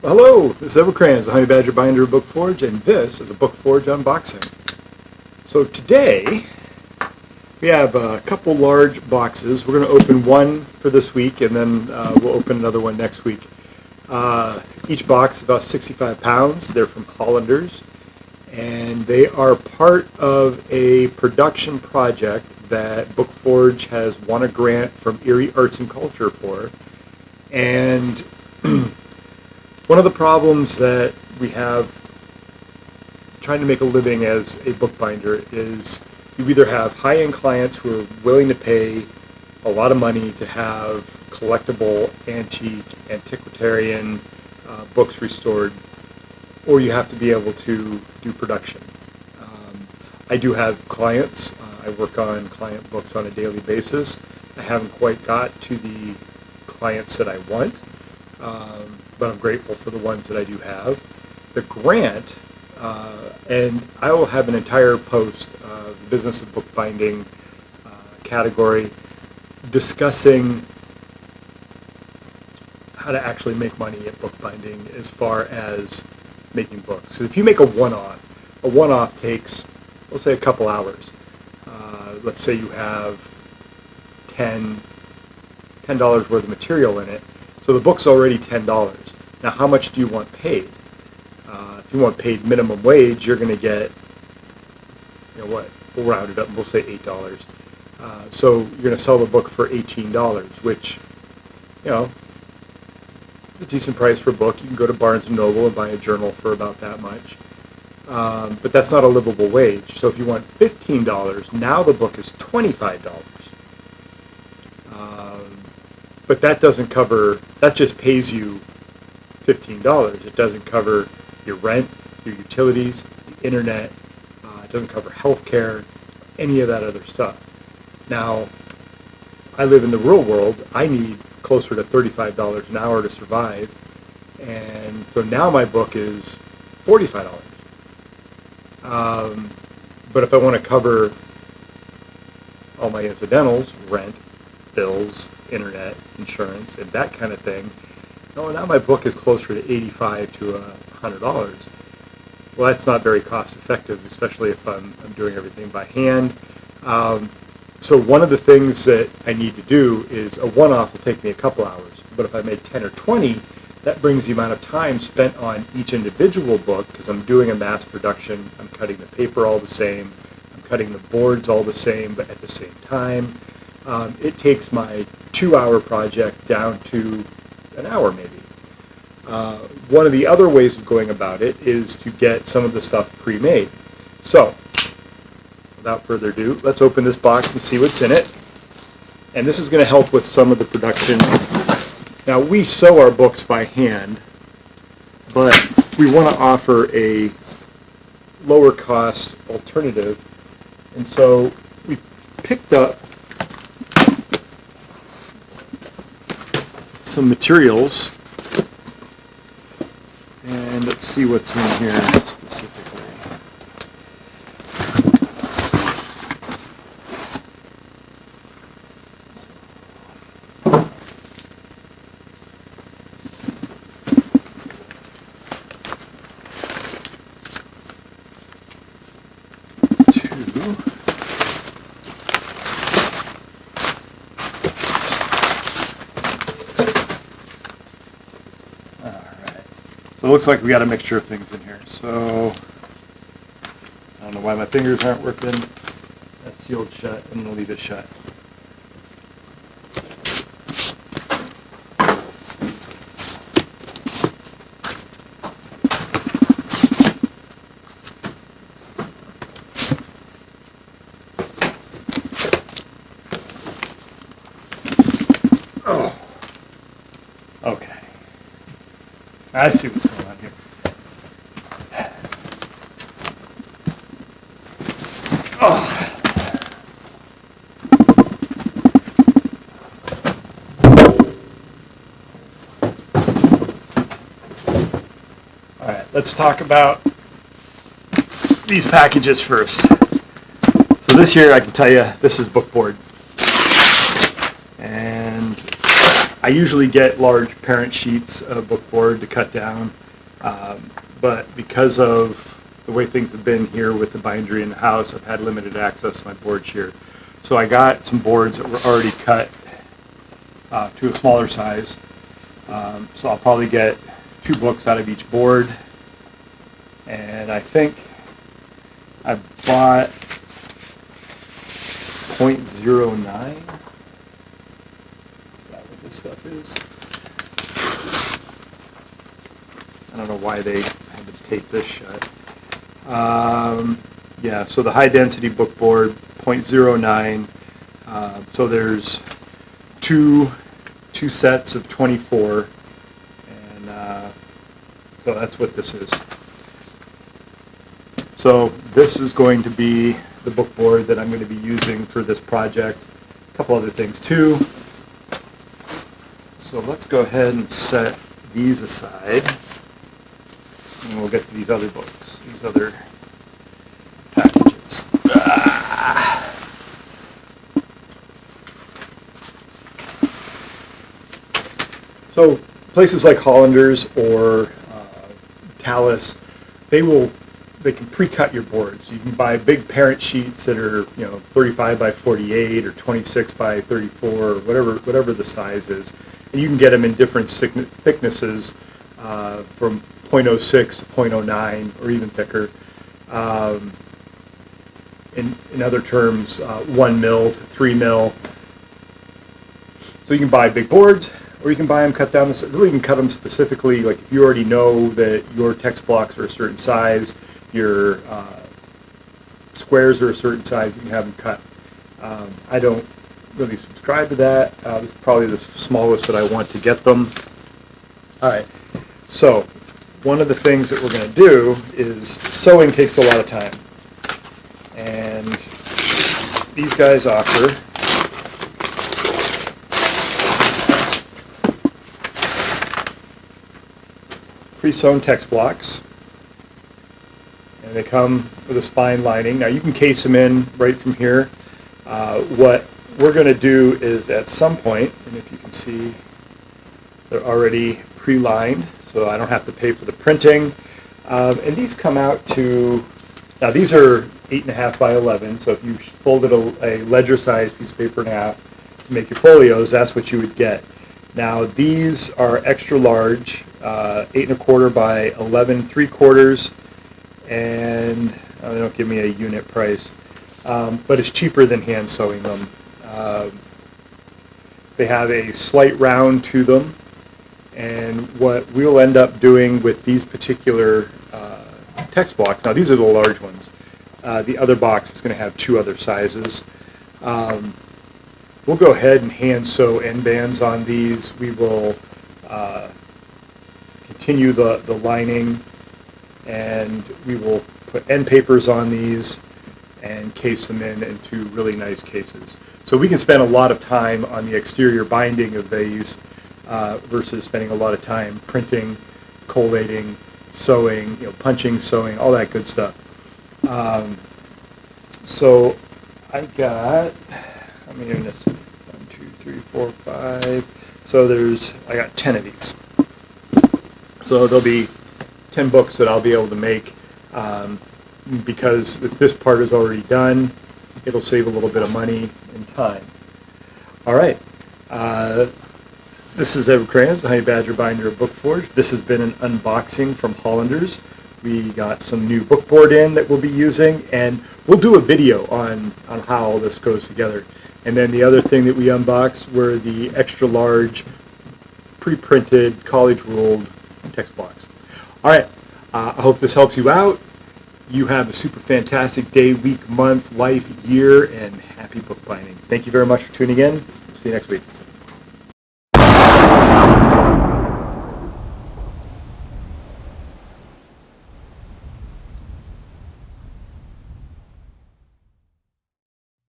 Hello, this is Edward Kranz, the Honey Badger Binder of Bookforge, and this is a Bookforge unboxing. So today, we have a couple large boxes. We're going to open one for this week, and then we'll open another one next week. Each box is about 65 pounds. They're from Hollanders, and they are part of a production project that Bookforge has won a grant from Erie Arts and Culture for. And one of the problems that we have trying to make a living as a bookbinder is you either have high-end clients who are willing to pay a lot of money to have collectible, antique, antiquarian books restored, or you have to be able to do production. I do have clients. I work on client books on a daily basis. I haven't quite got to the clients that I want, but I'm grateful for the ones that I do have. The grant, and I will have an entire post, the business of bookbinding category, discussing how to actually make money at bookbinding as far as making books. So if you make a one-off takes, let's say, a couple hours. Let's say you have $10 worth of material in it. So the book's already $10. Now, how much do you want paid? If you want paid minimum wage, you're going to get, we'll round it up and we'll say $8. So you're going to sell the book for $18, which, it's a decent price for a book. You can go to Barnes & Noble and buy a journal for about that much. But that's not a livable wage. So if you want $15, now the book is $25. But that doesn't cover, that just pays you $15. It doesn't cover your rent, your utilities, the internet. It doesn't cover health care, any of that other stuff. Now, I live in the real world. I need closer to $35 an hour to survive. And so now my book is $45. But if I want to cover all my incidentals, rent, bills, internet, insurance, and that kind of thing, now my book is closer to $85 to $100. Well, that's not very cost effective, especially if I'm doing everything by hand. So one of the things that I need to do is a one-off will take me a couple hours, but if I make 10 or 20, that brings the amount of time spent on each individual book, because I'm doing a mass production. I'm cutting the paper all the same. I'm cutting the boards all the same, but at the same time. It takes my 2-hour project down to an hour maybe. One of the other ways of going about it is to get some of the stuff pre-made. So, without further ado, let's open this box and see what's in it. And this is going to help with some of the production. Now, we sew our books by hand, but we want to offer a lower cost alternative. And so we picked up some materials, and let's see what's in here specifically. So it looks like we got a mixture of things in here. So I don't know why my fingers aren't working. That's sealed shut. I'm going to leave it shut. Oh, okay. I see what's going on here. Oh. All right, let's talk about these packages first. So this year, I can tell you, this is bookboard. And I usually get large parent sheets of bookboard to cut down, but because of the way things have been here with the bindery in the house, I've had limited access to my board shear. So I got some boards that were already cut to a smaller size. So I'll probably get 2 books out of each board. And I think I bought .09. Is that what this stuff is? I don't know why they had to tape this shut. Yeah, so the high density book board, .09. So there's two sets of 24, and so that's what this is. So this is going to be the book board that I'm going to be using for this project. A couple other things too. So let's go ahead and set these aside, and we'll get to these other books, these other packages. So places like Hollanders or Talus, they can pre-cut your boards. You can buy big parent sheets that are 35 by 48 or 26 by 34 or whatever the size is, and you can get them in different thicknesses from .06 to .09 or even thicker. In other terms, 1 mil to 3 mil. So you can buy big boards, or you can buy them cut down. Really, you can cut them specifically. Like if you already know that your text blocks are a certain size, your squares are a certain size, you can have them cut. I don't really subscribe to that. This is probably the smallest that I want to get them. All right. So one of the things that we're going to do is sewing takes a lot of time. And these guys offer pre-sewn text blocks, and they come with a spine lining. Now you can case them in right from here. What we're going to do is at some point, and if you can see, they're already pre-lined, so I don't have to pay for the printing. And these come out to, now these are 8.5 by 11, so if you folded a ledger-sized piece of paper in half to make your folios, that's what you would get. Now these are extra large, 8.25 by 11.75, and they don't give me a unit price, but it's cheaper than hand sewing them. They have a slight round to them, and what we'll end up doing with these particular text blocks, now these are the large ones, the other box is going to have 2 other sizes. We'll go ahead and hand sew end bands on these. We will continue the lining, and we will put end papers on these and case them into really nice cases. So we can spend a lot of time on the exterior binding of these versus spending a lot of time printing, collating, sewing, punching, sewing, all that good stuff. So I got, how many in this? 1, 2, 3, 4, 5. So I got 10 of these. So there'll be 10 books that I'll be able to make. Because if this part is already done, it'll save a little bit of money and time. All right. This is Edward Crayons, the Honey Badger binder of Bookforge. This has been an unboxing from Hollanders. We got some new book board in that we'll be using, and we'll do a video on how all this goes together. And then the other thing that we unboxed were the extra large pre-printed college-ruled text blocks. All right. I hope this helps you out. You have a super fantastic day, week, month, life, year, and happy bookbinding. Thank you very much for tuning in. See you next week.